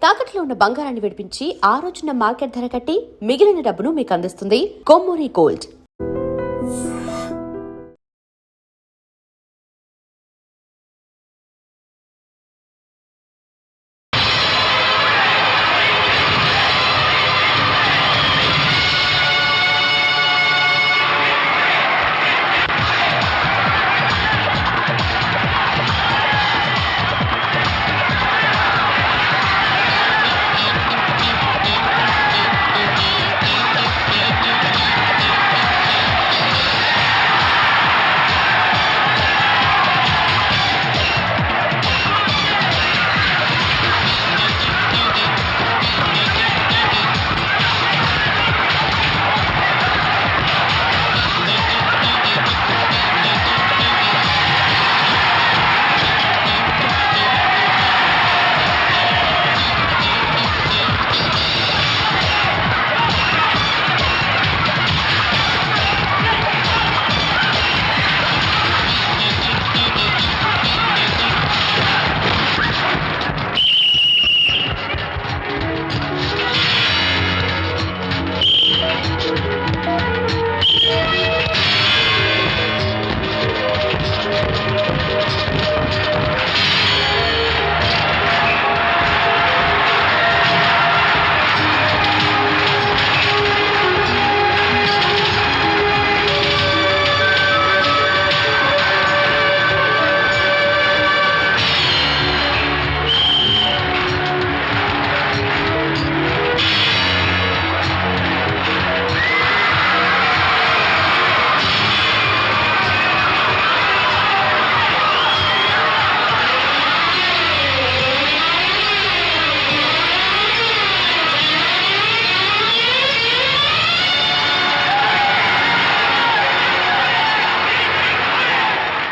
తాకట్లో ఉన్న బంగారాన్ని విడిపించి ఆ రోజున మార్కెట్ ధర కట్టి మిగిలిన డబ్బును మీకు అందిస్తుంది Kommuri gold.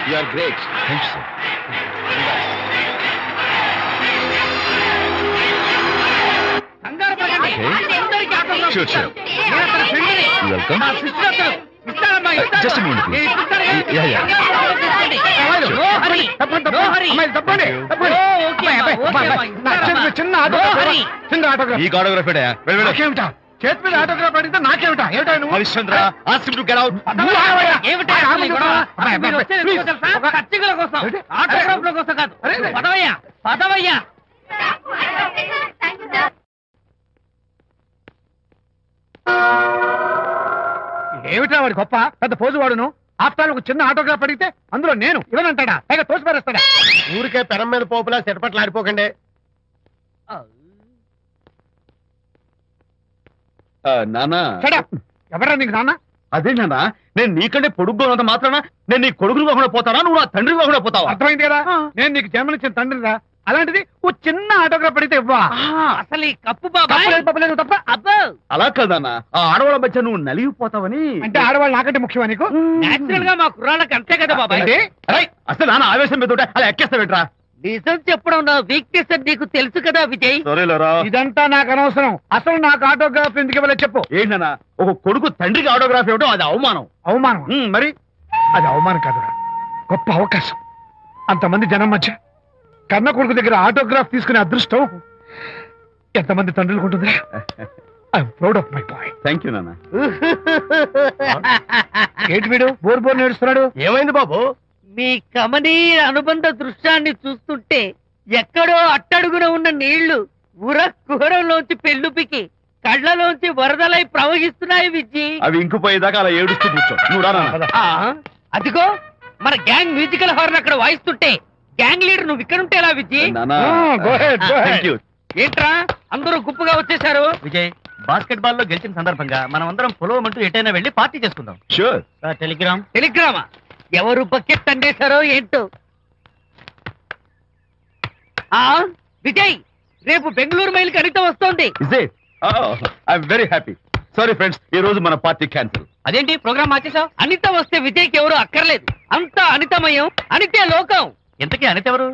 You are great. Thank you, sir. Okay. Sure, sure. You're welcome. Just a moment, please. Yeah, yeah. చిన్న ఆటోగ్రాఫ్ ఈ ఆటోగ్రాఫ్ నాకేమిటా? చేతి మీద ఆటోగ్రాఫ్ అడిగితే నాకేమిటా? ఏమిటా నువ్వు? Harishchandra ask him to get out. ఏమిటా వాడి గొప్ప పెద్ద పోజు వాడును. ఆఫ్టర్ ఒక చిన్న ఆటోగ్రాఫ్ అడిగితే అందులో నేను ఇవ్వనంటాడా? పైగా తోసి పారేస్తాడా? ఊరికే పెరం మీద పోపులా చెట్పట్లు ఆడిపోకండి. నానా ఎవరా నీకు నాన్న? అదే నాన్న, నేను నీకంటే పొడుగ్గా ఉన్నంత మాత్రాన నేను నీ కొడుకుని కాకుండా పోతానా, నువ్వు నా తండ్రి కాకుండా పోతావా? అర్థమైంది కదా, నేను నీకు జన్మనిచ్చిన తండ్రిరా. అలాంటిది ఓ చిన్న ఆటోగ్రాఫ్ అడిగితే ఇవ్వా? అసలు ఈ కప్పు బాబా తప్ప అబ్బో అలా కదన్నా, ఆ ఆడవాళ్ళ మధ్య నువ్వు నలిగిపోతావని. అంటే ఆడవాళ్ళు నాకంటే ముఖ్యమా నీకు? నేచురల్ గా మా కుర్రాళ్ళకి అంతే కదా బాబాయ్. ఏంటి? అరే, అసలు నాన్న ఆవేశం మీద ఉంటే అలా ఎక్కేస్తావేట్రా? నిజం చెప్పడం నా వీక్నెస్ అని నీకు తెలుసు కదా విజయ్. సరేలేరా, ఇదంతా నాకు అనవసరం. అసలు నాకు ఆటోగ్రాఫ్ ఎందుకు ఇవ్వలేదు చెప్పు. ఏంటన్నా, ఒక కొడుకు తండ్రికి ఆటోగ్రాఫ్ ఇవ్వడం అది అవమానం. అవమానం? మరి అది అవమానం కాదురా, గొప్ప అవకాశం. అంతమంది జనం మధ్య కన్న కొడుకు దగ్గర ఆటోగ్రాఫ్ తీసుకునే అదృష్టం ఎంతమంది తండ్రులకు ఉంటుందిరా. I'm proud of my boy. Thank you నాన్న. ఏంటి వీడు బోర్ బోర్ నేడుస్తున్నాడు? ఏమైంది బాబు? మీ కమనీయ అనుబంధ దృశ్యాన్ని చూస్తుంటే ఎక్కడో అట్టడుగున ఉన్న నీళ్లు ఉర కుహరంలోంచి పెళ్ళుపికి కళ్ళలోంచి వరదలై ప్రవహిస్తున్నాయి విజ్జి. అవి ఇంకుపోయేదాకా అలా ఏడుస్తూ కూర్చో. నువ్వు రా నాన్న. అదిగో మన గ్యాంగ్ మ్యూజికల్ హార్న్ అక్కడ వాయిస్తుంటే గ్యాంగ్ లీడర్ నువ్వు ఇక్కడ ఉంటే ఎలా విజ్జి? Thank you. ఏంట్రా అందరూ గుంపుగా వచ్చేసారు? విజయ్, బాస్కెట్ బాల్ లో గెలిచిన సందర్భంగా మనం అందరం పొలవమంటూ ఎటైనా వెళ్ళి పార్టీ చేసుకుందాం. షూర్. టెలిగ్రామా? ఎవరు బకెట్ అండేశారో ఏంటో. విజయ్, రేపు బెంగళూరు మైల్ అనిత వస్తోంది. I'm very happy. Sorry friends, ఈ రోజు మన పార్టీ క్యాన్సిల్. అదేంటి ప్రోగ్రామ్ మార్చేసావు? అనిత వస్తే విజయ్కి ఎవరు అక్కర్లేదు. అంతా అనితమయం, అనితే లోకం. ఇంతకీ అనిత ఎవరు?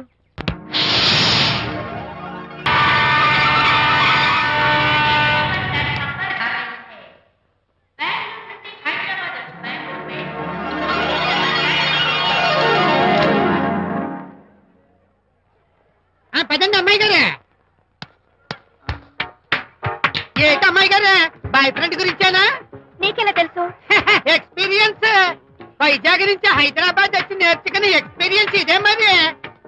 పదండి అమ్మాయి గారే. ఏటమ్మాయి గారు బాయ్ ఫ్రెండ్ గురించేనా? నీకెలా తెలుసు? ఎక్స్పీరియన్స్ వైజాగ్ నుంచి హైదరాబాద్ వచ్చి నేర్చుకునే ఎక్స్పీరియన్స్ ఇదే మరి.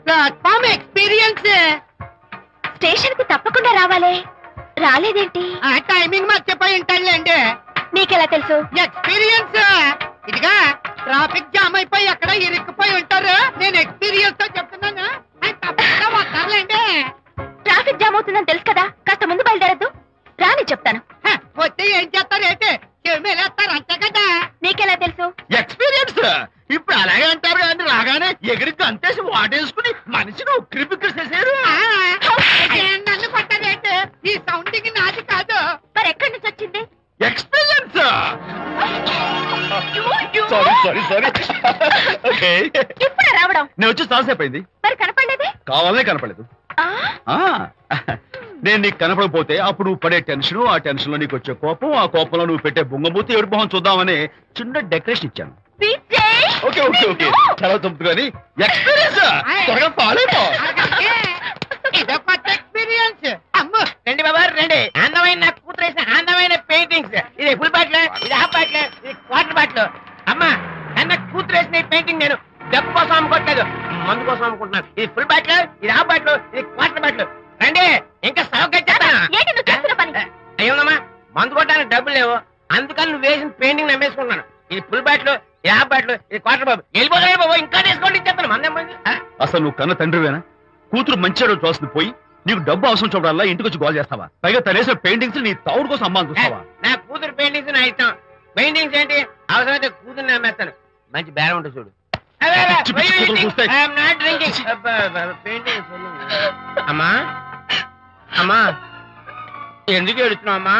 Platform experience. స్టేషన్ కి తప్పకుండా రావాలే, రాలేదేంటి? ఆ టైమింగ్ మర్చిపోయి ఉంటాడులేండి. నీకెలా తెలుసు? ఎక్స్పీరియన్స్. ఇదిగా ట్రాఫిక్ జామ్ అయిపోయి ఎక్కడ ఇరుక్కుపోయి ఉంటారు. నేను ఎక్స్పీరియన్స్ తో చెప్తున్నాను. ఆయన తప్పకుండా వస్తారులేండి. ట్రాఫిక్ జామ్ అవుతుందని తెలుసు కదా, కాస్త ముందు బయలుదేరద్దు. రాని చెప్తాను. వచ్చి ఏం చేస్తారు ఏంటి? చెమేలేస్తారు అంతే కదా. నీకెలా తెలుసు? ఎక్స్పీరియన్స్. ఇప్పుడు అలాగే అంటారు కానీ రాగానే ఎగిరికి అంతేసి వాటేసుకుని మనిషిని ఉక్కిరి బిక్కిరి చేశారు. నన్ను కొట్టదేంటి? ఈ సౌండింగ్ నాది కాదు. మరి ఎక్కడి నుంచి వచ్చింది? ఎక్స్పీరియన్స్. Sorry okay. ఇప్పుడు రావడం నేను వచ్చి చాలాసేపు అయింది. మరి కనపడలేదే? కావాలనే కనపడలేదు. ఆ, నేను నీకు కనపడకపోతే అప్పుడు నువ్వు పడే టెన్షన్, ఆ టెన్షన్ లో నీకు వచ్చే కోపం, ఆ కోపంలో నువ్వు పెట్టే బొంగబూతి ఏడు మొహం చూద్దామని చిన్న డెకరేషన్ ఇచ్చాను. విజయ్! ఓకే ఓకే ఓకే చాలా తప్పు కానీ ఎక్స్పీరియన్స్. త్వరగా పాలైపో. ఇదో కొత్త ఎక్స్పీరియన్స్. అమ్ము రండి బాబా రండి. అందమైన నాకు కూతురు వేసిన అందమైన పెయింటింగ్స్. ఇది ఫుల్ బాటిల్, ఇది హాఫ్ బాటిల్, ఇది క్వార్టర్ బాటిల్. అమ్మా అన్న కూతురు వేసిన ఈ పెయింటింగ్ నేను డబ్బు కోసం అమ్ముకోవట్లేదు, మందు కోసం అమ్ముకుంటున్నాను. ఇది ఫుల్ బాటిల్, ఇది హాఫ్ బాటిల్, ఇది క్వార్టర్ బాటిల్. రండి ఇంకా సౌకర్యం ఏంటి నువ్వు చేస్తున్న పని? అయ్యోనమ్మా మందు కొట్టడానికి డబ్బులు లేవు, అందుకని నువ్వు వేసిన పెయింటింగ్ నమ్మేసుకుంటున్నాను. ఇది ఫుల్ బాటిల్, ఇది హాఫ్ బాటిల్, ఇది క్వార్టర్ బాబు. వెళ్ళిపోతాయి బాబు, ఇంకా తీసుకోండి ఇచ్చేస్తాను. మందేం అసలు నువ్వు కన్న తండ్రివేనా? కూతురు మంచిగా చూస్తుంది పోయి నీకు డబ్బు అవసరం చూడాలా ఇంటికి వచ్చి గోల్ చేస్తావా? పైగా తనేసిన పెయింటింగ్స్ నీ తౌడు కోసం అమ్మాని చూస్తావా? నా కూతురు పెయింటింగ్స్ నా ఇష్టం. పెయింటింగ్స్ ఏంటి అవసరమైతే కూతురు నమ్మేస్తాను. మంచి బేరం ఉంటుంది చూడు. పిచ్చి పిచ్చి కూతురు చూస్తే. అమ్మా అమ్మా ఎందుకు ఏడుస్తున్నావు అమ్మా?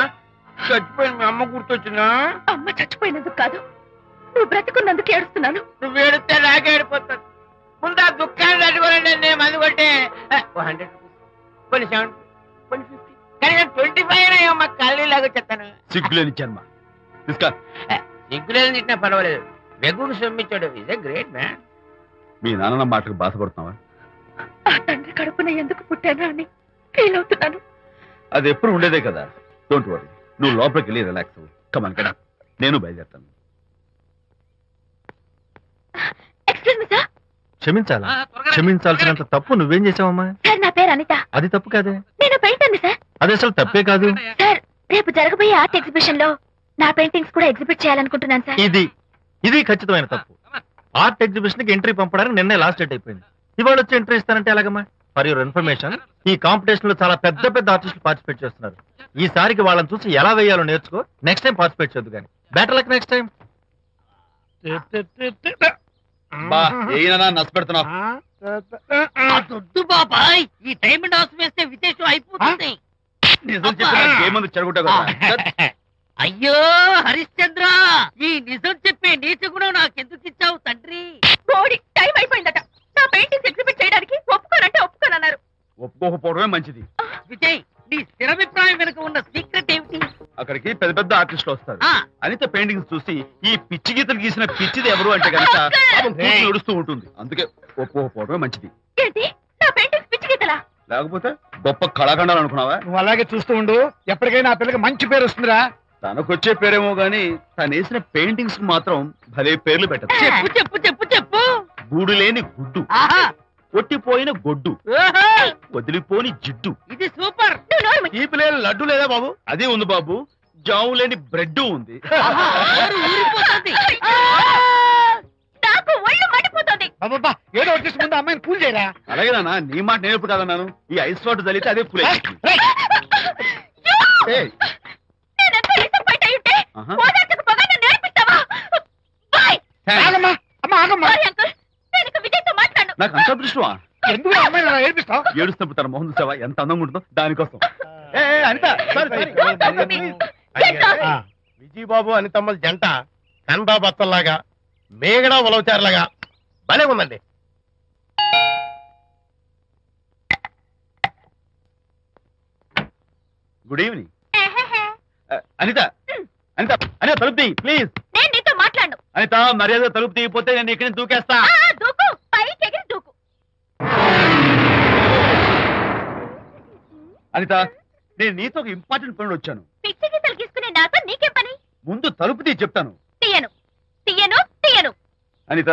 చచ్చిపోయిన మీ అమ్మ గుర్తొచ్చిందా? అమ్మ చచ్చిపోయినందుకు కాదు, నువ్వు బ్రతికున్నందుకు ఏడుస్తున్నాను. నువ్వు ఏడితే నాకే ఏడిపోతాను. ముందు ఆ దుఃఖాన్ని తట్టుకోనండి. నేను మందు కొట్టే 100 కొన్ని 70 కొన్ని 50 కానీ 25 అయ్యమ్మా కళ్ళు లాగా చెప్తాను. సిగ్గులేని జన్మ. తీసుకా. సిగ్గులేని తిట్టినా పర్వాలేదు, వెగుడు సొమ్మిచ్చాడు. ఇదే గ్రేట్ మ్యాన్. మీ నాన్న మాటకు బాధపడుతున్నావా? ఆ తండ్రి కడుపున ఎందుకు పుట్టానా అని ఫీల్ అవుతున్నాను. అది ఎప్పుడు ఉండేదే కదా. డోంట్ వరీ, నువ్వు లోపలికి వెళ్ళి రిలాక్స్ అవ్వు. కమాన్ కదా, నేను బయలుదేరుతాను. Excuse me sir. క్షమించాలా? క్షమించాల్సినంత తప్పు నువ్వేం చేసావమ్మా? సార్ నా పేరు అనిత. అది తప్పు కాదే. నేను పెయింటర్ సార్. అది అసలు తప్పే కాదు. సార్ రేపు జరగబోయే ఆర్ట్ ఎగ్జిబిషన్ లో నా పెయింటింగ్స్ కూడా ఎగ్జిబిట్ చేయాలనుకుంటున్నాను సార్. ఇది ఖచ్చితమైన తప్పు. ఆర్ట్ ఎగ్జిబిషన్ కి ఎంట్రీ పంపడానికి నిన్నే లాస్ట్ డేట్ అయిపోయింది. ఇవాళ వచ్చి ఎంట్రీ ఇస్తానంటే ఎలాగమ్మా? ఫర్ యువర్ ఇన్ఫర్మేషన్, ఈ కాంపిటీషన్ లో చాలా పెద్ద పెద్ద ఆర్టిస్టులు పార్టిసిపేట్ చేస్తున్నారు. ఈసారికి వాళ్ళని చూసి ఎలా వేయాలో నేర్చుకో. నెక్స్ట్ టైం పార్టిసిపేట్ చేయొద్దు కానీ. Better luck next time. నష్టపెడుతున్నావు. దొడ్డు బాబాయ్, ఈ డైమండ్ హౌస్ వేస్తే విశేషం అయిపోతుంది. నిజం చెప్పిన ఏమంది చెడగొట్టావు కదా. అయ్యో హరిశ్చంద్ర, ఈ నిజం చెప్పే నీచ గుణం నాకెందుకు ఇచ్చావు తండ్రి? బోడి టైం అయిపోయిందట. నా పెయింటింగ్స్ ఎగ్జిబిట్ చేయడానికి ఒప్పుకోనంటే ఒప్పుకోనన్నారు. ఒప్పుకోకపోవడమే మంచిది. విజయ్, నీ స్థిరాభిప్రాయం వెనుక ఉన్న సీక్రెట్ ఏమిటి? అక్కడికి పెద్ద పెద్ద ఆర్టిస్టులు వస్తారు. ఆ. అనిత పెయింటింగ్స్ చూసి ఈ పిచ్చి గీతలు గీసిన పిచ్చిది ఎవరు అంటే కనుక పాపం కూతురు ఏడుస్తూ ఉంటుంది. అందుకే ఒప్పుకోకపోవడమే మంచిది. ఏంటి నా పెయింటింగ్స్ పిచ్చి గీతలా? లేకపోతే గొప్ప కళాఖండాలు అనుకున్నావా? నువ్వు అలాగే చూస్తూ ఉండు, ఎప్పటికైనా ఆ పిల్లకి మంచి పేరు వస్తుందిరా. తనకొచ్చే పేరేమో గాని తను వేసిన పెయింటింగ్స్ కు మాత్రం భలే పేర్లు పెట్టదు. చెప్పు చెప్పు చెప్పు చెప్పు. గూడు లేని గుడ్డు, ఆహా, కొట్టిపోయిన గొడ్డు, ఓహో, వదిలిపోని జిడ్డు. ఇది సూపర్. నువ్వు నోరు మూయి. ఈ పిల్లలు లడ్డు లేదా బాబు? అదే ఉంది బాబు. జాము లేని బ్రెడ్ ఉంది. ఆహా, నోరు ఊరిపోతుంది. నాకు ఒళ్ళు మండిపోతుంది. అబ్బబ్బా, ఏదో వచ్చేసి ముందు అమ్మాయిని పూజ చేయరా. అలాగే నాన్న, నీ మాట నేను ఎప్పుడు కాదన్నాను. ఈ ఐస్ వాటర్ చల్లితే అదే ఫుల్ నేనెంత disappoint అయి ఉంటే ఆహా. ఓదార్చకు పొగ నన్ను నేర్పిస్తావా? బాయ్. ఆగమ్మా, అమ్మా ఆగమ్మా. సారీ అంకుల్, నేను ఇక విజయ్తో మాట్లాడను. నాకు అంత దృష్టమా? ఎందుకు ఆ అమ్మాయిని అలా ఏడిపిస్తావు? ఏడుస్తున్నప్పుడు తన మొహం చూసావా ఎంత అందంగా ఉంటుందో? దానికోసం. Anitha Get out. విజయబాబు అనితమ్మల జంట కందా బత్తల్లాగా మేగడ ఉలవచారులాగా భలే ఉందండి. Good evening. అనిత అనిత అనిత తలుపు తీయి ప్లీజ్. నేను నీతో మాట్లాడను. అనిత మర్యాద తలుపు తీయపోతే నేను ఇక్కడి నుంచి దూకేస్తా. దూకు, పైకి ఎగిరి దూకు. అనిత నేను నీతో ఒక ఇంపార్టెంట్ పనులు వచ్చాను. పిచ్చి గీతలు గీసుకునే నాతో నీకేం పని? ముందు తలుపు తీ చెప్తాను. తీయను తీయను తీయను. అనిత,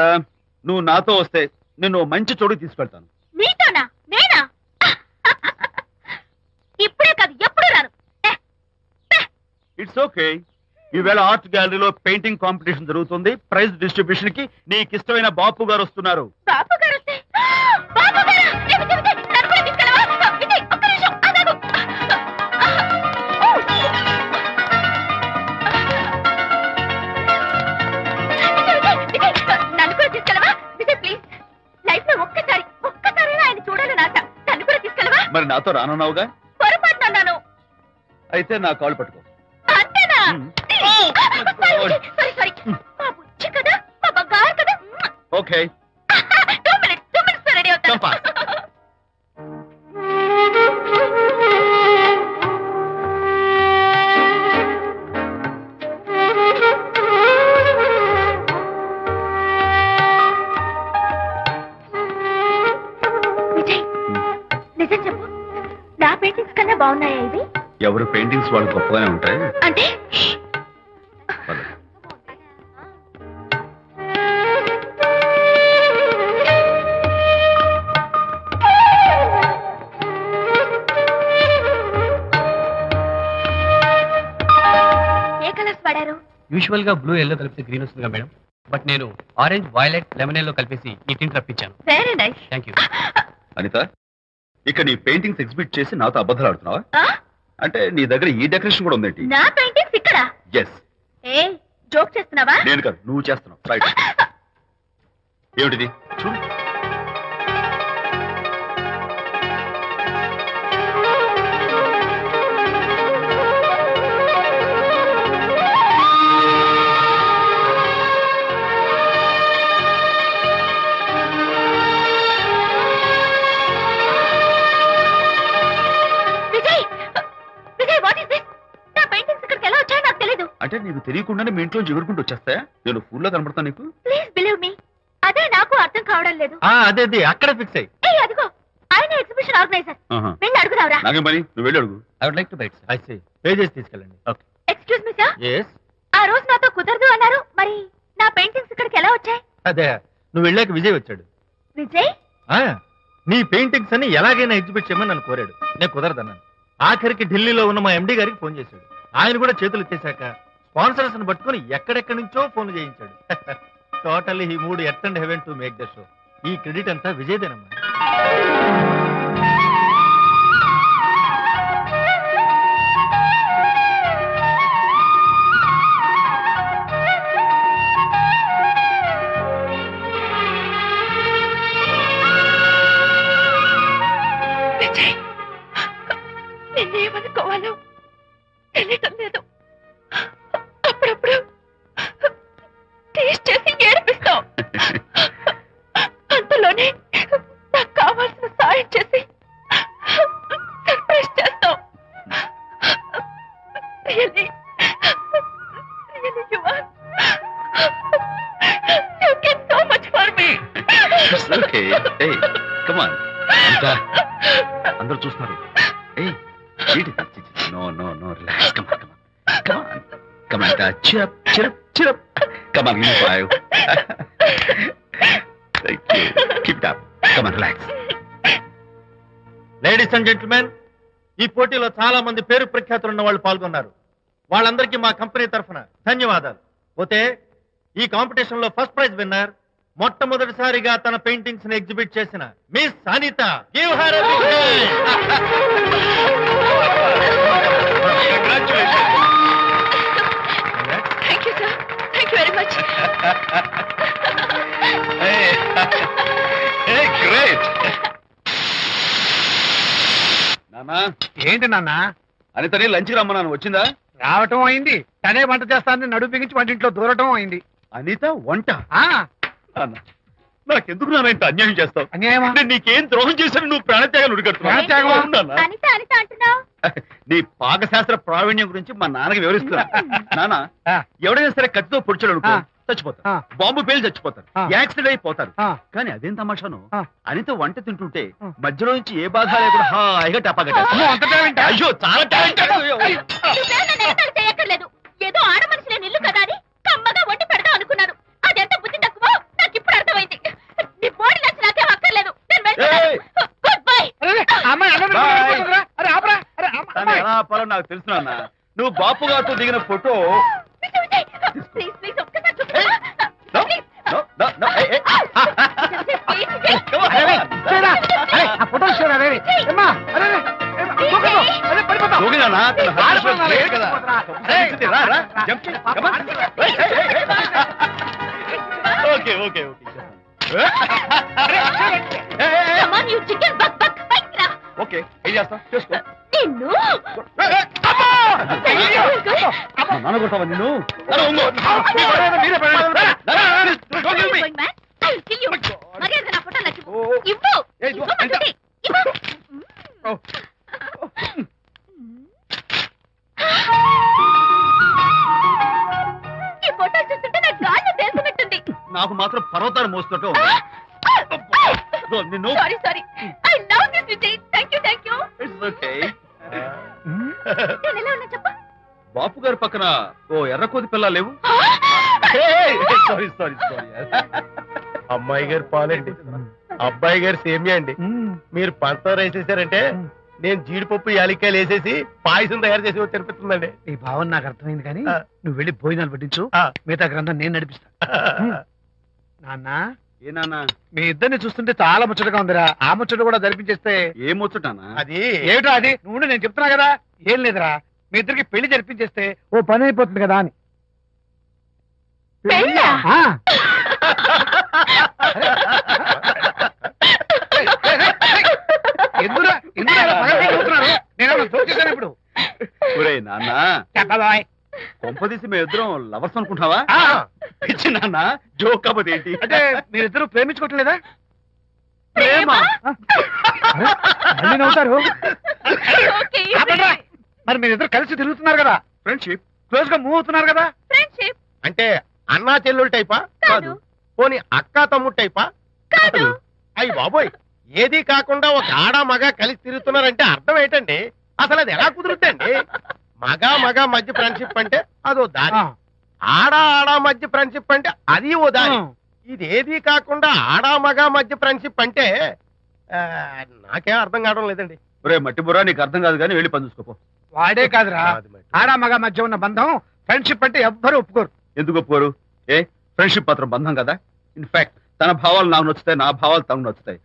నువ్వు నాతో వస్తే నిన్ను మంచి చోటుకి తీసుకెళ్తాను. నీతోనా? నేనా? ఇప్పుడే కాదు ఎప్పుడు రాను. It's okay. ఈవేళ ఆర్ట్ గ్యాలరీలో పెయింటింగ్ కాంపిటీషన్ జరుగుతుంది. ప్రైజ్ డిస్ట్రిబ్యూషన్ కి నీకు ఇష్టమైన బాపు గారు వస్తున్నారు. బాపు గారు వస్తే బాపు గారు నన్ను కూడా తీసుకెళ్ళవా? విజయ్, ఒక్క నిమిషం ఆగు. నన్ను కూడా తీసుకెళ్ళవా? విజయ్ ప్లీజ్, లైఫ్ లో ఒక్కసారి ఆయన చూడాలని ఆశ. నన్ను కూడా తీసుకెళ్ళవా? మరి నాతో రానున్నావుగా? పొరపాటున అన్నాను. అయితే నా కాలు పట్టుకో. అంతేనా? సారీ మా బుజ్జి కదా, మా బంగారు కదా. ఓకే. 2 minutes లో రెడీ అవుతాను. Come fast. విజయ్, నిజం చెప్పు, నా పెయింటింగ్స్ కన్నా బాగున్నాయా ఇవి? ఎవరు పెయింటింగ్స్ వాళ్ళు గొప్పగానే ఉంటాయి. అంటే పద. ఏ కలర్స్ వాడారు? యూజువల్ గా బ్లూ ఎల్లో కలిపితే గ్రీన్ వస్తుందిగా మేడం, బట్ నేను ఆరెంజ్ వైలెట్ లెమన్ ఎల్లో కలిపేసి ఈ టింట్ రప్పించాను. Very nice. Thank you. Anitha, ఇక్కడ నీ పెయింటింగ్స్ ఎగ్జిబిట్ చేసి నాతో అబద్ధాలు ఆడుతున్నావా? అంటే నీ దగ్గర ఈ డెకరేషన్ కూడా ఉందేంటి? నా పెయింటింగ్స్ ఇక్కడ? ఎస్. ఏ జోక్ చేస్తున్నావా? నేను కాదు, నువ్వు చేస్తున్నావు. రైట్. ఏమిటిది? చూడు. Vijay, Vijay what is this? నా పెయింటింగ్స్ ఇక్కడికి ఎలా వచ్చాయో నాకు తెలీదు. అంటే నీకు తెలియకుండానే మీ ఇంట్లో ఎగురుకుంటూ వచ్చేస్తాయా? నేను ఫుల్లా కనపడతాను నీకు? ప్లీజ్ బిలీవ్ మీ, అదే నాకు అర్థం కావడం లేదు. అదే అక్కడ ఫిక్స్ అయ్యి. ఏ అదిగో ఆయన ఎగ్జిబిషన్ ఆర్గనైజర్. ఆహా. వెళ్ళి అడుగుదావరా? నాకేం పని, నువ్వు వెళ్ళి అడుగు. I would like to buy it sir. I see. Pay చేసి తీసుకెళ్ళండి. Okay. Excuse me sir, yes. ఆ రోజు నాతో కుదరదు అన్నారు, మరి నా పెయింటింగ్స్ ఇక్కడికి ఎలా వచ్చాయి? అదే నువ్వు వెళ్ళాక విజయ్ వచ్చాడు. విజయ్? నీ పెయింటింగ్స్ అన్ని ఎలాగైనా ఎగ్జిబిట్ చేయమని నన్ను కోరాడు. నేను కుదరదన్నాను. ఆఖరికి ఢిల్లీలో ఉన్న మా ఎండి గారికి ఫోన్ చేశాడు. ఆయన కూడా చేతులు ఎత్తేశాక స్పాన్సర్స్ ని పట్టుకుని ఎక్కడెక్కడి నుంచో ఫోన్ చేయించాడు. Totally he mood earth and heaven to make the show. ఈ క్రెడిట్ అంతా విజయ్దేనమ్మా. విజయ్, నిన్నేమనుకోవాలో తెలియటం లేదు. అప్పుడప్పుడు టేస్ట్ చేసి ఏడిపిస్తావు. అంతలోనే నాకు కావాల్సిన సాయం చేసి సర్ప్రైజ్ చేస్తావు. Really, you are. You get so much for me. It's okay. Hey, come on. Anita, అందరూ చూస్తున్నారు. Hey, no, relax. Come on. Come on, Anita. Cheer up. Come on, give me 5. Thank you. Keep it up. Come on, relax. Ladies and gentlemen, ఈ పోటీలో చాలా మంది పేరు ప్రఖ్యాతులు ఉన్న వాళ్ళు పాల్గొన్నారు. వాళ్ళందరికీ మా కంపెనీ తరఫున ధన్యవాదాలు. పోతే ఈ కాంపిటీషన్ లో ఫస్ట్ ప్రైజ్ విన్నర్, మొట్టమొదటిసారిగా తన పెయింటింగ్స్ ని ఎగ్జిబిట్ చేసిన miss Anitha. Give her a big Thank you, sir. Thank you very much. Hey, great. నానా, ఏంటి నాన్న? అనితని లంచ్కి రమ్మన్నాను, వచ్చిందా? రావటం అయింది, తనే వంట చేస్తానని నడుపు బిగించి వంటింట్లో దూరటం అయింది. అనిత వంట? ఆ నాన్న, నాకెందుకు నాన్న ఇంత అన్యాయం చేస్తావు? అన్యాయమా? నేను నీకేం ద్రోహం చేశాను? నువ్వు ప్రాణత్యాగం ప్రాణత్యాగమా? అనిత అంటున్నావు? నీ పాకశాస్త్ర ప్రావీణ్యం గురించి మా నాన్నకి వివరిస్తున్నా. నాన్న, ఆ. ఎవడైనా సరే కత్తితో పొడిచాడు అనుకో, చచ్చిపోతారు, ఆ. బాంబు పేలు చచ్చిపోతారు, ఆ. యాక్సిడెంట్ అయిపోతారు. ఆ. కానీ అదేం తమాషాను, ఆ. అనిత వంట తింటుంటే ఆ. మధ్యలో నుంచి ఏ బాధ లేకుండా హాయిగా టపాకట్టేస్తారు. అమ్మో, అంత టాలెంటా? అయ్యో చాలా టాలెంట్. నువ్వేం నన్ను ఎగతాళి చేయక్కర్లేదు. ఏదో ఆడ మనిషిని నిల్లు కదా అని కమ్మగా వండి పెడదాం అనుకున్నాను. అదెంత బుద్ధి తక్కువ నాకు ఇప్పుడు అర్థమైంది. నీ బాడీ నచ్చి నాకేం అక్కర్లేదు. నేను వెళ్తున్నాను. ఏయ్! Good bye. అరే, అమ్మాయి అన్నం Bye. తినకుండా అరే ఆపరా. అరే, తను అమ్మాయి. ఎలా ఆపాలో నాకు తెలుసు నాన్న. నువ్వు బాపు గారితో దిగిన photo Vijay, Vijay, please please ఒక్కసారి చూపించు. No, please. no, no, no, hey, hey. Vijay, please, Vijay. Come on. అరే, చేయరా. అరే, ఆ ఫోటో చూడరా, అరే. ఏమ్మా, అరే, అరే, ఏమ్మా, దూకదు. అరే, పడిపోతావు. దూకి నాన్న, తన heart ఆడపిల్ల rate great కదా. ఏయ్, రా, రా, jump చేయి. Come on. Hey, hey, hey, hey. Okay, okay, okay. Hey, hey, hey. Come on, you chicken, buck, buck, పైకి రా. Okay, ఏం చేస్తావు చేసుకో. నిన్ను నాన్న కొడతావా నిన్ను? నాన్న, ఉంగో. మీరే పడండి. Don't me. Going man, I will kill you. మర్యాదగా నా ఫోటో నాకు ఓ. ఇవ్వు. ఏయ్, ఇదిగో, ఇవ్వమంటుంది. ఇవ్వు. ఓ. ఈ ఫోటో చూస్తుంటే నాకు గాలి తెలిసినట్టుంది. నాకు మాత్రం పర్వతాలు మోస్తుంటూ నిన్ను. Sorry sorry. I love this Vijay. Thank you thank you. It's okay. నేను ఎలా ఉన్నా చెప్పు. బాపు గారి పక్కన ఓ ఎర్ర కోతి పిల్ల లేవు. Sorry sorry sorry. అమ్మాయి గారు పాలండి, అబ్బాయి గారు సేమియా అండి. మీరు పంచదార వేసేసారంటే నేను జీడిపప్పు యాలిక్కాయలు వేసేసి పాయసం తయారు చేసి వచ్చి అనిపిస్తుందండి. ఈ భావన నాకు అర్థమైంది కానీ ఆ. నువ్వు వెళ్ళి భోజనాలు పట్టించు. ఆ. మిగతా గ్రంథం నేను నడిపిస్తా. నాన్న, ఏ నాన్న, మీ ఇద్దరిని చూస్తుంటే చాలా ముచ్చటగా ఉందిరా. ఆ ముచ్చట కూడా జరిపించేస్తే. ఏమొచ్చుటానా? అది ఏమిటో అది? నువ్వు నేను చెప్తున్నా కదా. ఏం లేదురా, మీ ఇద్దరికి పెళ్లి జరిపించేస్తే ఓ పని అయిపోతుంది కదా అని. పెళ్ళా? ఆ. ఎందురా ఎందురా ఇలా పగలబడి నవ్వుతున్నారు? నేనేమన్నా జోక్ చేశాను ఇప్పుడు? ఒరే నాన్న, చెప్పబాయ్. కొంపదీసి మేము ఇద్దరం లవర్స్ అనుకుంటావా? ఆ. పిచ్చి నాన్న, జోక్ కాకపోతే ఏంటి? అంటే మీరిద్దరు ప్రేమించుకోవట్లేదా? ప్రేమ? అరే, మళ్ళీ నవ్వుతారు. ఓకే. ఆపండ్రా. మరి మీరిద్దరు కలిసి తిరుగుతున్నారు కదా, ఫ్రెండ్షిప్. క్లోజ్ గా మూవ్ అవుతున్నారు కదా. ఫ్రెండ్షిప్ అంటే అన్నా చెల్లెలు టైపా? కాదు. పోనీ అక్కా తమ్ముడు టైపా? కాదు. అయ్యి బాబోయ్, ఏది కాకుండా ఒక ఆడ మగ కలిసి తిరుగుతున్నారంటే అర్థం ఏంటండి? అసలు అది ఎలా కుదురుద్దండి? మగ మధ్య ఫ్రెండ్షిప్ అంటే అదో దారి, ఆ. ఆడ మధ్య ఫ్రెండ్షిప్ అంటే అది ఓ దారి. ఆ. ఇది ఏది కాకుండా ఆడ మగ మధ్య ఫ్రెండ్షిప్ అంటే నాకేం అర్థం కావడం లేదండి. ఒరే మట్టి బుర్రా, నీకు అర్థం కాదు కానీ వెళ్ళి పని చూసుకోపో. వాడే కాదురా, అది మరి. ఆడ మగ మధ్య ఉన్న బంధం ఫ్రెండ్షిప్ అంటే ఎవ్వరు ఒప్పుకోరు. ఎందుకు ఒప్పుకోరు? ఏ ఫ్రెండ్షిప్ మాత్రం బంధం కదా. ఇన్ఫాక్ట్ తన భావాలు నాకు నచ్చుతాయి, నా భావాలు తనకు నచ్చుతాయి.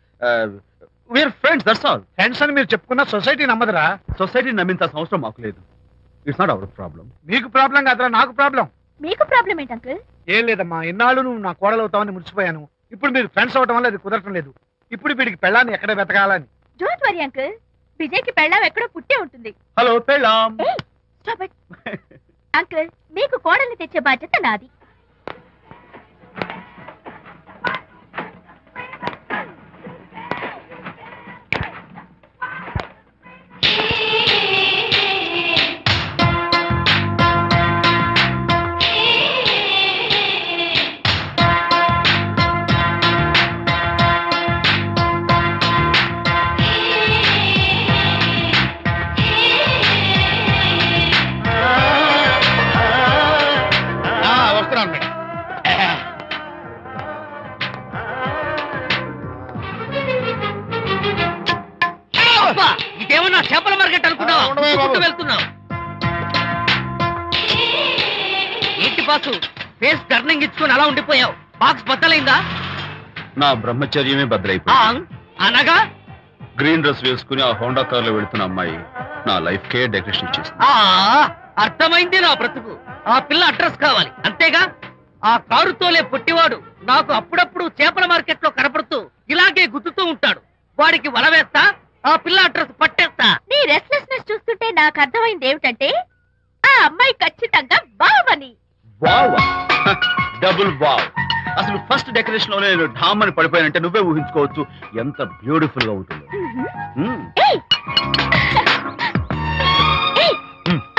We are friends, that's all. Friends అని మీరు చెప్పుకున్న సొసైటీ నమ్మదురా. సొసైటీని నమ్మించాల్సిన అవసరం మాకు లేదు. It's not our problem. మీకు ప్రాబ్లం కాదురా, నాకు ప్రాబ్లం. మీకు ప్రాబ్లం ఏంటి అంకుల్? ఏం లేదమ్మా, ఇన్నాళ్ళు నువ్వు నా కోడలు అవుతావని మురిచిపోయాను. ఇప్పుడు మీరు ఫ్రెండ్స్ అవటం వల్ల అది కుదరటం లేదు. ఇప్పుడు వీడికి పెళ్ళాన్ని ఎక్కడ వెతకాలని. డోంట్ వరీ అంకుల్, విజయ్కి పెళ్ళాం ఎక్కడో పుట్టే ఉంటుంది. హలో పెళ్ళాం. ఏయ్, స్టాప్ ఇట్. అంకుల్, మీకు కోడల్ని తెచ్చే బాధ్యత నాది. వస్తున్నాను మేడం. ఇదేమన్నా చేపల మార్కెట్ అనుకున్నావా? ఆ, ఉండవే బాబు. వెళ్తున్నావు ఏంటి బాసు? ఫేస్ టర్నింగ్ ఇచ్చుకొని అలా ఉండిపోయావు. బాక్స్ బద్దలైందా? నా బ్రహ్మచర్యమే బద్దలైపోయింది. అనగా గ్రీన్ డ్రెస్ వేసుకుని ఆ హోండా కార్ లో వెళుతున్న అమ్మాయి నా లైఫ్ కే డెకరేషన్ ఇచ్చేసింది. అర్థమైంది నా బ్రతుకు. ఆ పిల్ల అడ్రస్ కావాలి అంతేగా. ఆ కారుతోలే పొట్టివాడు నాకు అప్పుడప్పుడు చేపల మార్కెట్ లో కనపడుతూ ఇలాగే గుద్దుతూ ఉంటాడు. వాడికి వల వేస్తా, ఆ పిల్ల అడ్రస్ పట్టేస్తా. నీ రెస్ట్లెస్నెస్ చూస్తుంటే నాకు అర్థమైంది ఏమిటంటే ఆ అమ్మాయి ఖచ్చితంగా బావని. Wow, double wow. అసలు ఫస్ట్ డెకరేషన్ లోనే నేను ఢామ్ అని పడిపోయానంటే నువ్వే ఊహించుకోవచ్చు ఎంత బ్యూటిఫుల్ గా ఉంటుందో. మ్మ్. ఏయ్! ఏయ్!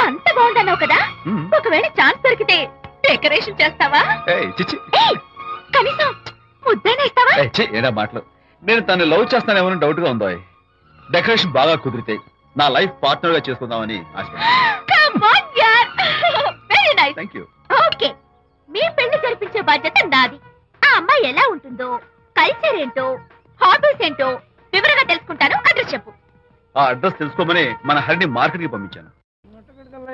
అంత బాగుందన్నావు కదా, మ్మ్. ఒకవేళ ఛాన్స్ దొరికితే డెకరేషన్ చేస్తావా ఏయ్, చిచ్చి ఏయ్, కనీసం ముద్దైనా ఇస్తావా ఏయ్, ఛీ, ఏడా మాటలు. నేను తను లవ్ చేస్తానేమో డౌట్ గా ఉందో. డెకరేషన్ బాగా కుదిరితే నా లైఫ్ పార్ట్నర్ గా చేసుకుందామని ఆశపడ్డాను. Come on, yaar. Very nice. Thank you. Okay, మీ పెళ్లి జరిపించే బాధ్యత నాది. ఆ అమ్మాయి ఎలా ఉంటుందో, కల్చర్ ఏంటో, హాబీస్ ఏంటో వివరంగా తెలుసుకుంటాను. అడ్రస్ చెప్పు. ఆ అడ్రస్ తెలుసుకోమని మన హరిని మార్కెట్ కి పంపించాను.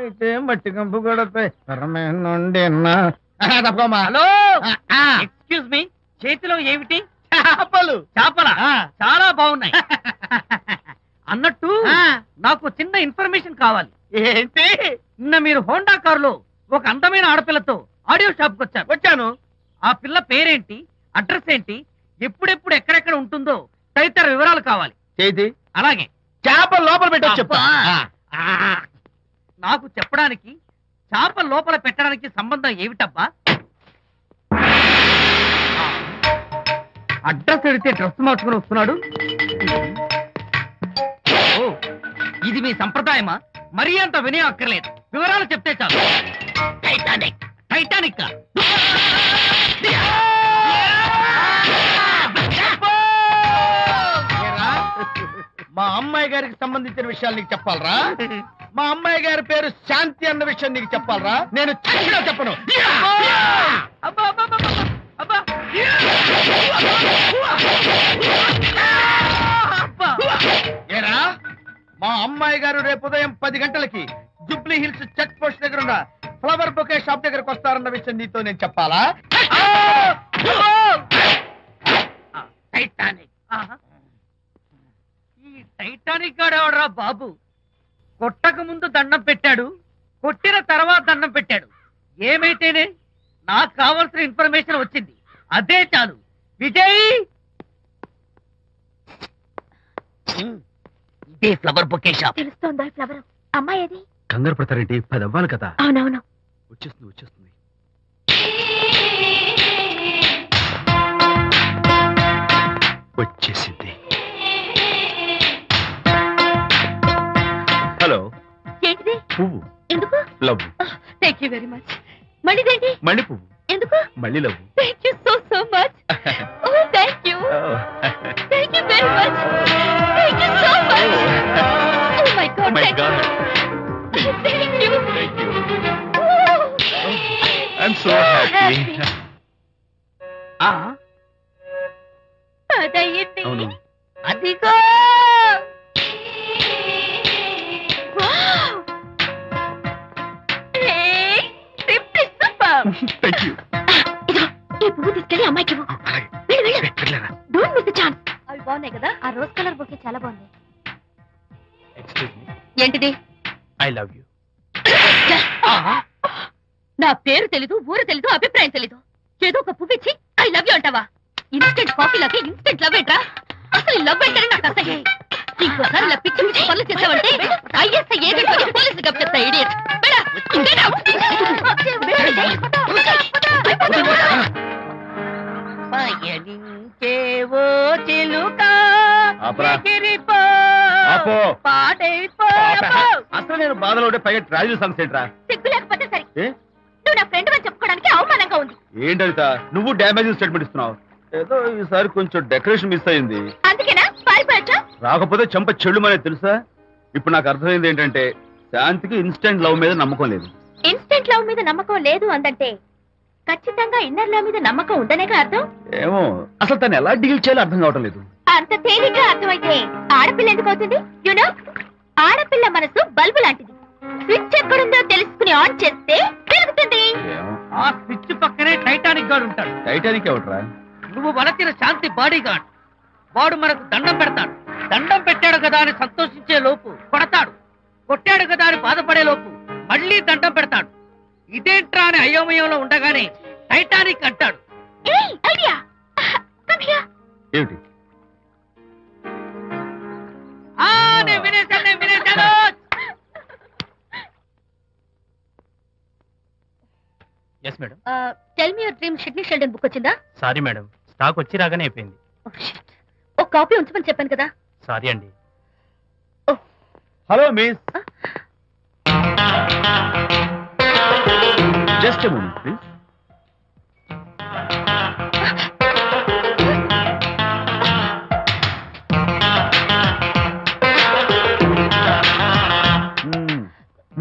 అయితే మట్టి కంపు కూడా హలో, ఎక్స్క్యూజ్ మీ, చేతిలో ఏమిటి? చేపలు. చేపలా? చాలా బాగున్నాయి. అన్నట్టు నాకు చిన్న ఇన్ఫర్మేషన్ కావాలి. ఏంటి? నిన్న మీరు హోండా కారులో ఒక అందమైన ఆడపిల్లతో ఆడియో షాప్ కు వచ్చాను. ఆ పిల్ల పేరేంటి, అడ్రస్ ఏంటి, ఎప్పుడెప్పుడు ఎక్కడెక్కడ ఉంటుందో తదితర వివరాలు కావాలి. చేతి అలాగే చేపలు లోపల పెట్టొచ్చు చెప్తా. నాకు చెప్పడానికి చేప లోపల పెట్టడానికి సంబంధం ఏమిటబ్బా? అడ్రస్ అడిగితే డ్రెస్ మార్చుకుని వస్తున్నాడు. ఓ, ఇది మీ సంప్రదాయమా? మరీ అంత వినయం అక్కర్లేదు, వివరాలు చెప్తే చాలు. టైటానిక్. టైటానిక్ మా అమ్మాయి గారికి సంబంధించిన విషయాలు నీకు చెప్పాలరా? మా అమ్మాయి గారి పేరు శాంతి అన్న విషయం నీకు చెప్పాలరా? నేను చచ్చినా చెప్పను. అబ్బా, అబ్బా, అబ్బా, అబ్బా. అబ్బా. ఏరా, మా అమ్మాయి గారు రేపు ఉదయం 10 గంటలకి జూబ్లీ హిల్స్ చెక్ పోస్ట్ దగ్గర ఉన్న ఫ్లవర్ బొకే షాప్ దగ్గరకు వస్తారన్న విషయం నీతో నేను చెప్పాలా? టైటానిక్. ఆహా. ఈ టైటానిక్ గాడెవడరా బాబు? కొట్టక ముందు దండం పెట్టాడు, కొట్టిన తర్వాత దండం పెట్టాడు. ఏమైతేనే నాకు కావాల్సిన ఇన్ఫర్మేషన్ వచ్చింది, అదే చాలు. విజయ్, ఇదే ఫ్లవర్ బొకే షాప్. తెలుస్తోందా ఫ్లవర్? అమ్మాయి ఏది? కంగారు పడతారేంటి? 10 అవ్వాలి కదా. అవునవును. వచ్చేస్తుంది వచ్చేస్తుంది. వచ్చేసింది. హలో. ఏంటిది? పువ్వు. ఎందుకు? Love. Thank you very much. మళ్ళీదేంటి? మళ్ళీ పువ్వు. ఎందుకు? మళ్ళీ love. Thank you so much. Oh thank you. Thank you very much. Thank you so much. Oh my God. My God. Thank you. Thank you. I'm so happy. అదయ్యింది. అవును. అదిగో. Thank you. ఇదిగో, ఈ పువ్వు తీసుకెళ్ళి అమ్మాయికి ఇవ్వు. వెళ్ళు, వెళ్ళు. వెళ్ళరా. Don't miss the chance. అవి బాగున్నాయి కదా? ఆ రోజ్ కలర్ బొకే చాలా బాగుంది. Excuse me. ఏంటిది? I love you. నా పేరు తెలీదు, ఊరు తెలీదు, అభిప్రాయం తెలీదు. ఏదో ఒక పువ్వు ఇచ్చి ఐ లవ్ యూ అంటావా? ఇన్స్టెంట్ కాఫీ లాగే ఇన్స్టెంట్ లవ్ ఏంట్రా? అసలు లవ్ ఏంటని నాకు అసహ్యం. ఇంకోసారి ఇలా పిచ్చి పిచ్చి పనులు చేసావంటే ఐఎస్ఐ ఏజెంట్ వచ్చి పోలీసులు కప్పిస్తా. ఇడియట్. పయనించేవో చిలుక ఆపరా. ఎగిరిపో, ఆపో. పాడైపో. అసలు నేను బాధలో ఉంటే పైగా ట్రాజడీ సాంగ్స్ ఏంట్రా? సిగ్గు లేకపోతే సరే. ఏ? నువ్వు నా ఫ్రెండ్ అని చెప్పుకోవడానికి అవమానంగా ఉంది. ఏంటంట నువ్వు డ్యామేజింగ్ స్టేట్మెంట్ ఇస్తున్నావు? ఏదో ఈసారి కొంచెం డెకరేషన్ మిస్ అయింది. అందుకేనా పారిపోయచ్చా? రాకపోతే చెంప చెడుమనే తెలుసా? ఇప్పుడు నాకు అర్థమైంది ఏంటంటే శాంతికి ఇన్స్టెంట్ లవ్ మీద నమ్మకం లేదు. ఇన్స్టెంట్ లవ్ మీద నమ్మకం లేదు అందంటే ఖచ్చితంగా ఇన్నర్ లవ్ మీద నమ్మకం ఉందనేగా అర్థం. ఏమో అసలు తను ఎలా డీల్ చేయాలో అర్థం కావటం లేదు. అంత తేలిగ్గా అర్థమైతే ఆడపిల్ల ఎందుకు అవుతుంది? యునో, ఆడపిల్ల మనసు బల్బు లాంటిది. స్విచ్ ఎక్కడుందో తెలుసుకుని ఆన్ చేస్తే పెరుగుతుంది. ఏమో. ఆ స్విచ్ పక్కనే టైటానిక్ గాడు ఉంటాడు. టైటానిక్ ఎవట్రా? నువ్వు వలచిన శాంతి బాడీ గార్డ్. వాడు మనకు దండం పెడతాడు. దండం పెట్టాడు కదా అని సంతోషించే లోపు కొడతాడు. కొట్టాడు కదా అని బాధపడే లోపు మళ్ళీ దండం పెడతాడు. ఇదేంట్రా అని అయోమయంలో ఉండగానే టైటానిక్ అంటాడు. ఏయ్, ఐడియా. Come here. ఏమిటి? నేను వినేశాను. Yes madam. Tell me your dream Sidney Sheldon book వచ్చిందా? సారీ మేడం, స్టాక్ వచ్చి రాగానే అయిపోయింది. ఒక కాపీ ఉంచమని చెప్పాను కదా. సారీ అండి. Hello miss. Just a moment please.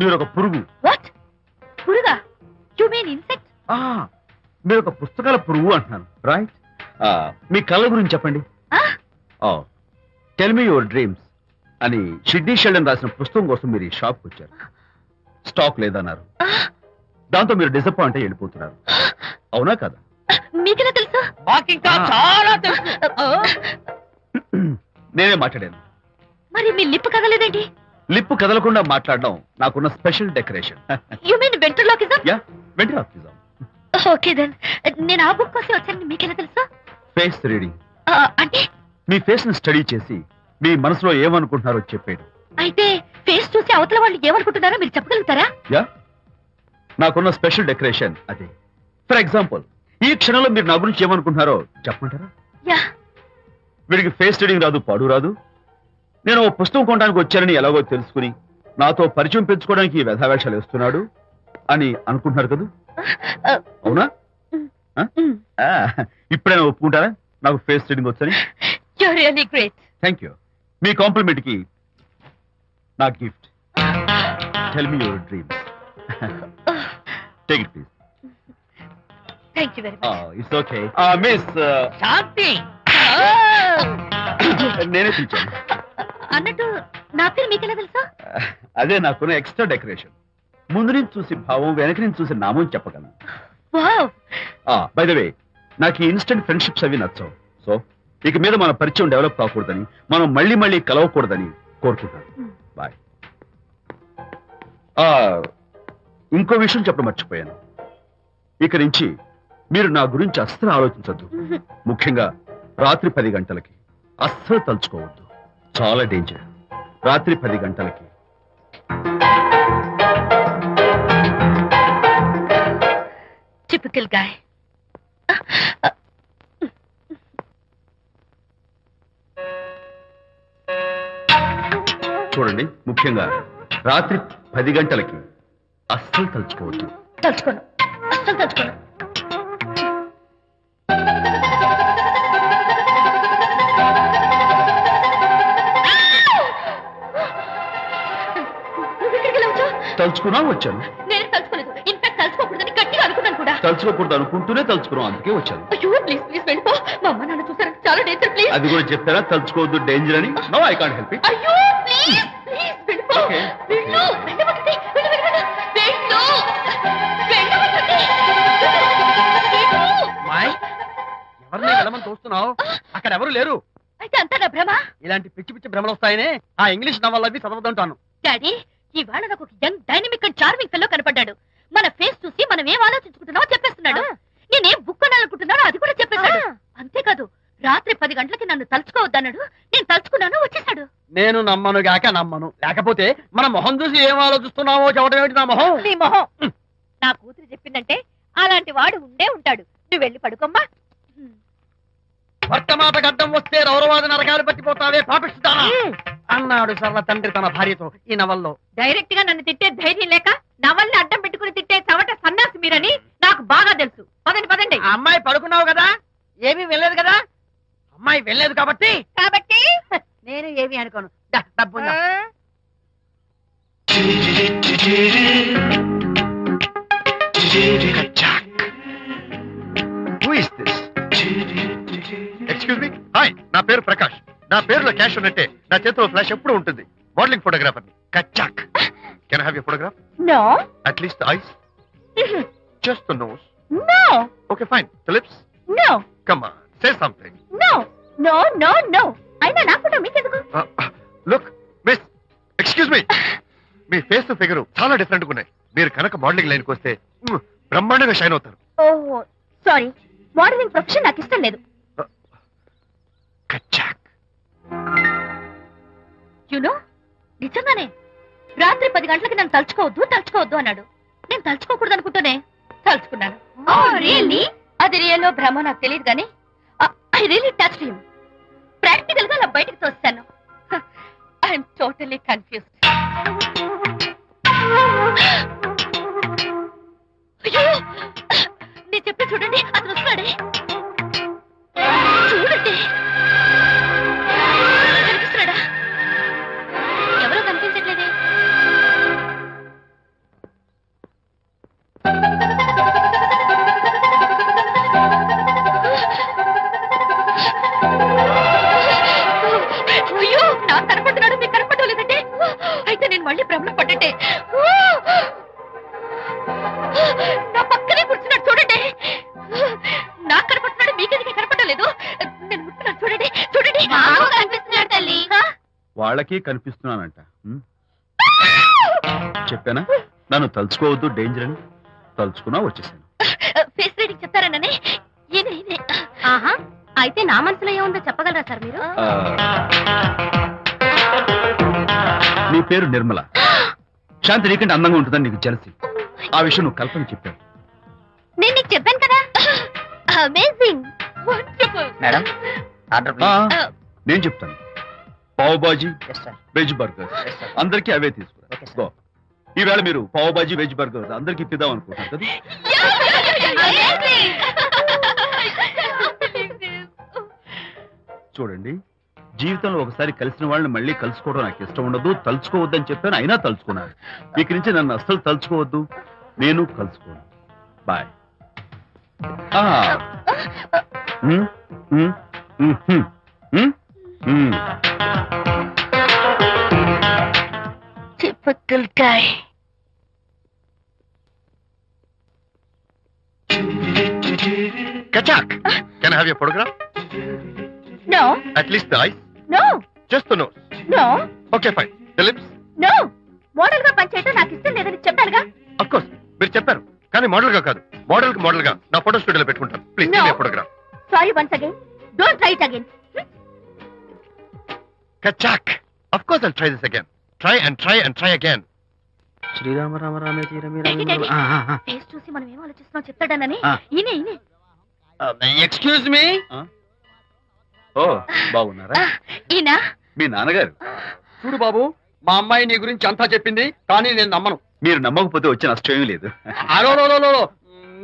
మీరు ఒక పురుగు. వాట్? పురుగా? You mean insect? మీరు ఒక పుస్తకాల పురుగు అంటున్నాను, రైట్? మీ కళ్ళ గురించి చెప్పండి. టెల్ మీ యువర్ డ్రీమ్స్ అని షిడ్నీ షెల్డన్ రాసిన పుస్తకం కోసం మీరు ఈ షాప్కి వచ్చారు. స్టాక్ లేదన్నారు. దాంతో మీరు డిసప్పాయింట్ అయ్యి వెళ్ళిపోతున్నారు. అవునా కదా? మీకెలా తెలుసు? మాకింకా చాలా తెలుసు. నేనే మాట్లాడాను. మరి మీ లిప్ కదలేదేంటి? లిప్పు కదలకుండా మాట్లాడడం నాకున్న special decoration. You mean ventriloquism? Yeah, ventriloquism. Okay then. నేను ఆ బుక్ కోసం వచ్చాను. మీకెలా తెలుసు? Face reading. అంటే మీ ఫేస్ ని స్టడీ చేసి మీ మనసులో ఏమనుకుంటున్నారో చెప్పాడు. అయితే ఫేస్ చూసి అవతల వాళ్ళు ఏమనుకుంటున్నారో మీరు చెప్పగలుగుతారా? యా, నాకున్న స్పెషల్ డెకరేషన్ అదే. ఫర్ ఎగ్జాంపుల్, ఈ క్షణంలో మీరు నా గురించి ఏమనుకుంటున్నారో చెప్పమంటారా? యా. వీడికి ఫేస్ రీడింగ్ రాదు, పాడు రాదు. నేను ఓ పుస్తకం కొనడానికి వచ్చానని ఎలాగో తెలుసుకుని నాతో పరిచయం పెంచుకోవడానికి ఈ వ్యధావేషాలు వేస్తున్నాడు అని అనుకుంటున్నారు కదా? అవునా? ఇప్పుడైనా ఒప్పుకుంటారా నాకు ఫేస్ రీడింగ్ వచ్చని? You're really great. Thank you. మీ కాంప్లిమెంట్ కి నా gift. Tell me your dreams. Take it please. Thank you very much. It's okay. Miss Shanti. నేనే పిలిచాను. అన్నట్టు నా పేరు మీకెలా తెలుసా? అదే నాకున్న ఎక్స్ట్రా డెకరేషన్. ముందు నుంచి చూసి భావం, వెనక నుంచి చూసి నామం చెప్పగలను. వావ్. బై ద వే, నాకు ఈ ఇన్స్టెంట్ ఫ్రెండ్షిప్స్ అవి నచ్చవు. సో ఇక మీద మన పరిచయం డెవలప్ కాకూడదని, మనం మళ్ళీ మళ్ళీ కలవకూడదని కోరుకుంటాను. బాయ్. ఇంకో విషయం చెప్పడం మర్చిపోయాను. ఇక నుంచి మీరు నా గురించి అస్సలు ఆలోచించద్దు. ముఖ్యంగా రాత్రి 10 గంటలకి అస్సలు తలుచుకోవద్దు. చాలా డేంజర్. రాత్రి 10 గంటలకి. Typical guy. చూడండి, ముఖ్యంగా రాత్రి 10 గంటలకి అస్సలు తలుచుకోవద్దు. తలుచుకోను, అస్సలు తలుచుకోను. తలుచుకున్నా వచ్చాను. నేను తలుచుకోలేదు. ఇన్ఫాక్ట్ తలుచుకోకూడదని గట్టిగా అనుకున్నాను కూడా. తలుచుకోకూడదు అనుకుంటూనే తలుచుకున్నాం, అందుకే వచ్చాను. అయ్యో ప్లీజ్ ప్లీజ్ వెళ్ళిపో. మా అమ్మ నాన్న చూసారు, చాలా డేంజర్. ప్లీజ్. అది కూడా చెప్పారా తలుచుకోవద్దు డేంజర్ అని? No, I can't help it. అయ్యో ప్లీజ్ ప్లీజ్ వెళ్ళిపో. Okay. వెళ్ళు, వెళ్ళమంటుంది. వెళ్ళు వెళ్ళు వెళ్ళు. వెళ్ళు. వెళ్ళమంటుంది. వెళ్ళు. మాయ్, ఎవరిని వెళ్ళమని చూస్తున్నావు? అక్కడ ఎవరు లేరు. అయితే అంతా నా భ్రమ? ఇలాంటి పిచ్చి పిచ్చి భ్రమలు వస్తాయనే ఆ ఇంగ్లీష్ నవల్ అవి చదవదంటాను. డాడీ, ఇవాళ నాకు ఒక young dynamic and charming fellow కనపడ్డాడు. మన ఫేస్ చూసి మనం ఏం ఆలోచించుకుంటున్నామో చెప్పేస్తున్నాడు. నేనేం బుక్ కొనాలనుకుంటున్నానో అది కూడా చెప్పేశాడు. అంతేకాదు, రాత్రి 10 గంటలకి నన్ను తలుచుకోవద్దన్నాడు. నేను తలుచుకున్నాను, వచ్చేసాడు. నేను నమ్మను గాక నమ్మను. లేకపోతే మన మొహం చూసి ఏం ఆలోచిస్తున్నావో చెప్పడం ఏమిటి నా మొహం? నీ మొహం. నా కూతురు చెప్పిందంటే అలాంటి వాడు ఉండే ఉంటాడు. నువ్వు వెళ్ళి పడుకోమ్మా. వర్తమాట గడ్డం వస్తే రౌరవాది నరకాలు పట్టిపోతావే పాపిస్తానా అన్నాడు సరళ తండ్రి తన భార్యతో ఈ నవల్లో. డైరెక్ట్ గా నన్ను తిట్టే ధైర్యం లేక నవల్ని అడ్డం పెట్టుకుని తిట్టే చవట సన్నాసి మీరని నాకు బాగా తెలుసు. పదండి పదండి. ఆ అమ్మాయి పడుకున్నావు కదా, ఏమీ వెళ్ళలేదు కదా. అమ్మాయి వెళ్ళలేదు కాబట్టి నేను ఏమీ అనుకోను. డబ్బు ఉందా? Who is this? Excuse me. Hi, నా పేరు ప్రకాష్. నా పేరులో క్యాష్ ఉన్నట్టే నా చేతిలో ఫ్లాష్ ఎప్పుడు ఉంటుంది. మోడలింగ్ ఫోటోగ్రాఫర్ కచ్చాక్. Can I have your photograph? No. At least the eyes, just the nose. No. Okay fine. The lips? No. Come on, say something. No no no no. అయినా నాకు మీకెందుకు? Look miss, excuse me. మీ face figure చాలా different గా ఉన్నాయి. మీరు కనుక modelling లైన్కి వస్తే బ్రహ్మాండంగా షైన్ అవుతారు. ఓహో సారీ, మోడలింగ్ ప్రొఫెషన్ నాకు ఇష్టం లేదు. కచ్చాక్. యునో, నిజంగానే రాత్రి 10 గంటలకి నన్ను తలుచుకోవద్దు అన్నాడు. నేను తలుచుకోకూడదు అనుకుంటూనే తలుచుకున్నాను. రియల్లీ? అది రియల్లో భ్రమ నాకు తెలియదు కానీ I really touched him. Practical గా అలా బయటకు తోస్తాను. I'm totally confused. అయ్యో వాళ్ళకి కనిపిస్తున్నానంట. చెప్పానా నన్ను తలుచుకోవద్దు డేంజర్ అని? తలుచుకున్నా వచ్చేసాను. ఫేస్ రీడింగ్ చెప్తారననే ఆహా, అయితే నా మనసులో ఏముందో చెప్పగలరా సార్ మీరు? నీ పేరు నిర్మల. శాంతి నీకంటే అందంగా ఉంటుందని నీకు తెలిసి ఆ విషయం నువ్వు కల్పన చెప్పావు. నేను నీకు చెప్పాను కదా. Amazing, wonderful. మేడం ఆర్డర్ నేను చెప్తాను. Pav bhaji, yes sir. Veg burger Yes, sir. అందరికీ అవే తీసుకురా. Okay, sir. గో. ఈవేళ మీరు పావ్ బాజీ వెజ్ బర్గర్ అందరికీ ఇద్దాం అనుకుంటున్నారు కదా? చూడండి, జీవితంలో ఒకసారి కలిసిన వాళ్ళని మళ్ళీ కలుసుకోవడం నాకు ఇష్టం ఉండదు. తలుచుకోవద్దని చెప్పాను, అయినా తలుచుకున్నాను. ఇక నుంచి నన్ను అస్సలు తలుచుకోవద్దు, నేను కలుసుకోను. Bye. Typical guy. Kachak, can I have your photograph? No, At least the eyes, no, just the nose. no, Okay, fine. The lips, no. Model గా పనిచేయటం నాకు ఇష్టం లేదని చెప్పానుగా. of course. మీరు చెప్పారు కానీ మోడల్ గా కాదు. మోడల్ గా నా ఫోటో స్టూడియోలో పెట్టుకుంటాను. Please No. Photograph. Sorry once again. Don't try it again. Kachak. Of course I'll try this again. Try and try and try again. Srirama Rama రామే తీరమే Daddy, daddy. ఫేస్ చూసి మనం ఏం ఆలోచిస్తున్నాం చెప్తాడనని. ఆ. ఈయనే. Excuse me. ఓ బాగున్నారా? ఈయన మీ నాన్నగారు. చూడు బాబు, మా అమ్మాయి నీ గురించి అంతా చెప్పింది, కానీ నేను నమ్మను. మీరు నమ్మకపోతే వచ్చే నష్టం ఏమీ లేదు. అలో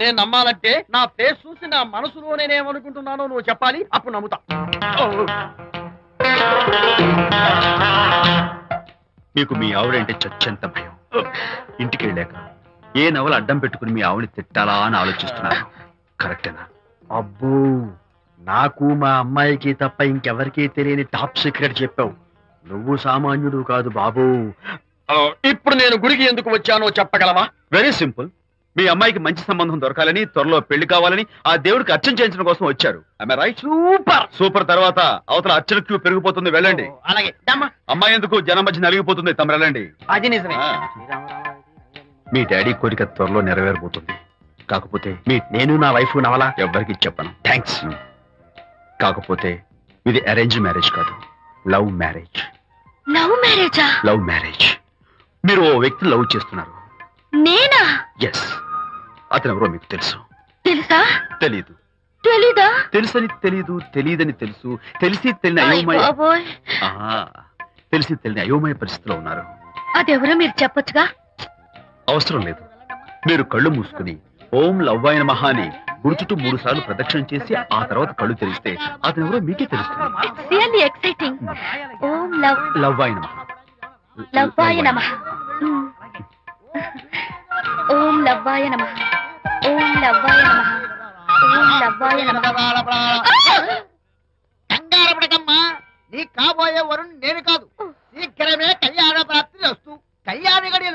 నేను నమ్మాలంటే నా ఫేస్ చూసి నా మనసులో నేనేమనుకుంటున్నానో నువ్వు చెప్పాలి, అప్పుడు నమ్ముతా. మీకు మీ ఆవిడంటే చచ్చెంత భయం. ఇంటికి వెళ్ళాక ఏ నవల అడ్డం పెట్టుకుని మీ ఆవిడని తిట్టాలా అని ఆలోచిస్తున్నారు. కరెక్టేనా? అబ్బో, నాకు మా అమ్మాయికి తప్ప ఇంకెవరికీ తెలియని టాప్ సీక్రెట్ చెప్పావు. నువ్వు సామాన్యుడు కాదు బాబు. ఇప్పుడు నేను గుడికి ఎందుకు వచ్చానో చెప్పగలవా? Very simple. మీ అమ్మాయికి మంచి సంబంధం దొరకాలని, త్వరలో పెళ్లి కావాలని ఆ దేవుడికి అర్చన చేయించడం కోసం వచ్చారు. రైట్? సూపర్. తర్వాత అవతల అర్చన క్యూ పెరిగిపోతుంది, వెళ్ళండి. అలాగే అమ్మాయి ఎందుకు జనం మధ్య నలిగిపోతుంది, తమ వెళ్ళండి. అది నిజమే. ఆ. మీ డాడీ కోరిక త్వరలో నెరవేరబోతుంది. కాకపోతే నేను నా వైఫ్ నవలా ఎవ్వరికి చెప్పను. థ్యాంక్స్. కాకపోతే ఇది అరేంజ్ మ్యారేజ్ కాదు, లవ్ మ్యారేజ్. లవ్ మ్యారేజా? Love marriage. మీరు ఓ వ్యక్తిని లవ్ చేస్తున్నారు. నేనా? ఎస్. అతను ఎవరో మీకు తెలుసు. తెలుసా? తెలీదు. తెలీదా? తెలుసని తెలీదు, తెలియదని తెలుసు, తెలిసి తెలియని అయోమయ బాబోయ్, తెలిసి తెలియని అయోమయ పరిస్థితిలో ఉన్నారు. అదెవరో మీరు చెప్పొచ్చుగా. అవసరం లేదు. మీరు కళ్ళు మూసుకుని ఓం లవ్వాయ నమః అని గుడి చుట్టూ 3 సార్లు ప్రదక్షిణ చేసి ఆ తర్వాత కళ్ళు తెరిస్తే అతను ఎవరో మీకే తెలుస్తుంది. It's really exciting. ఓం లవ్వాయ నమః. లవ్వాయ నమః. ఓం లవ్వాయ నమః. ఓం లవ్వాయ నమః. ఓం లవ్వాయ నమః. కంగారు పడకమ్మా, నీ కాబోయే వరుణ్ నేను కాదు. శీఘ్రమే కళ్యాణ ప్రాప్తి వస్తూ కళ్యాణి గడి